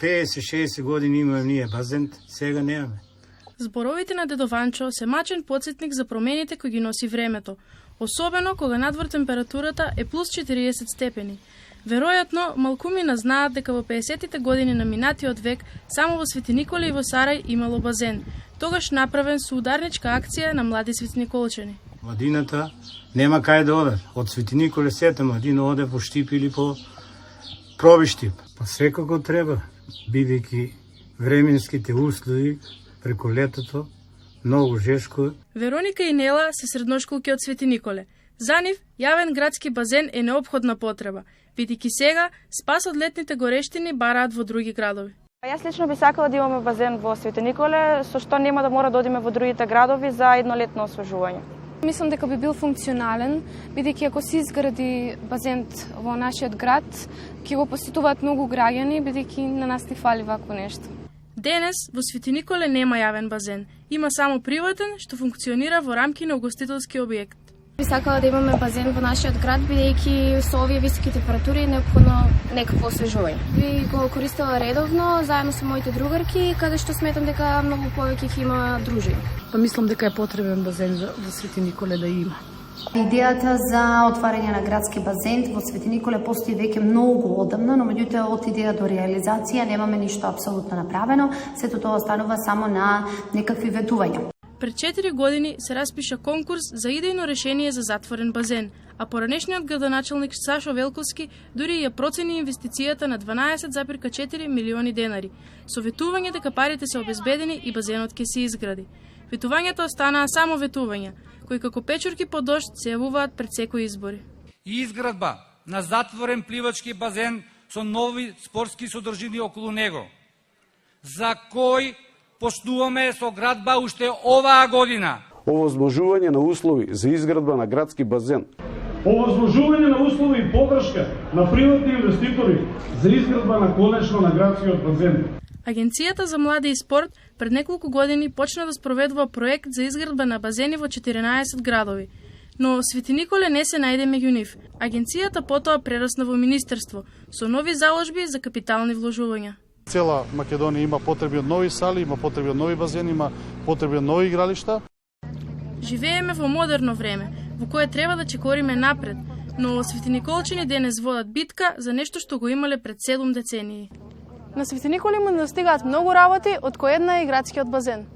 50-60 години имаме ние базен, сега немаме. Зборовите на дедо Ванчо се мачен подсетник за промените кои ги носи времето, особено кога надвор температурата е плюс 40 степени. Веројатно, малкумина знаат дека во 50-тите години на минатиот век само во Свети Николе и во Сарај имало базен, тогаш направен со ударничка акција на млади светиниколчани. Младината нема кај да одат. Од Свети Николе сета младина оде по Штип или по Пробиштип. Па секако треба, бидејќи временските услови преку летото многу жешко. Вероника и Нела се средношколки од Свети Николе. За нив, јавен градски базен е неопходна потреба, бидејќи сега спас од летните горештини бараат во други градови. Јас лично би сакала да имаме базен во Свети Николе, со што нема да мора да одиме во другите градови за еднолетно освежување. Мислам дека би бил функционален, бидејќи ако се изгради базен во нашиот град, ќе го посетуваат многу граѓани, бидејќи на нас ни фали вакво нешто. Денес во Свети Николе нема јавен базен, има само приватен што функционира во рамки на угостителски објект. Би сакала да имаме базен во нашиот град, бидејќи со овие високи температури е неопходно некакво освежување. Би го користела редовно заедно со моите другарки, каде што сметам дека многу повеќе ќе има дружини. Па мислам дека е потребен базен во Свети Николе да има. Идејата за отварање на градски базен во Свети Николе постои веќе многу одамна, но меѓутоа од идеја до реализација немаме ништо апсолутно направено, сето тоа останува само на некакви ветувања. Пред 4 години се распиша конкурс за идејно решение за затворен базен, а поранешниот градоначалник Сашо Велковски дури ја процени инвестицијата на 12,4 милиони денари, со ветување дека парите се обезбедени и базенот ќе се изгради. Ветувањата останаа само ветувања, кои како печурки по дожд се јавуваат пред секои избори. Изградба на затворен пливачки базен со нови спортски содржини околу него, за кој почнуваме со градба уште оваа година. Овозможување на услови за изградба на градски базен. Овозможување на услови и подршка на приватни инвеститори за изградба на конечно на градскиот базен. Агенцијата за млади и спорт пред неколку години почна да спроведува проект за изградба на базени во 14 градови, но Свети Николе не се најде меѓу нив. Агенцијата потоа прерасна во министерство со нови заложби за капитални вложувања. Цела Македонија има потреби од нови сали, има потреби од нови базени, има потреби од нови игралишта. Живееме во модерно време, во кое треба да чекориме напред, но светиниколчани денес водат битка за нешто што го имале пред 7 децении. На Свети Николе му достигаат многу работи, од кој една е градскиот базен.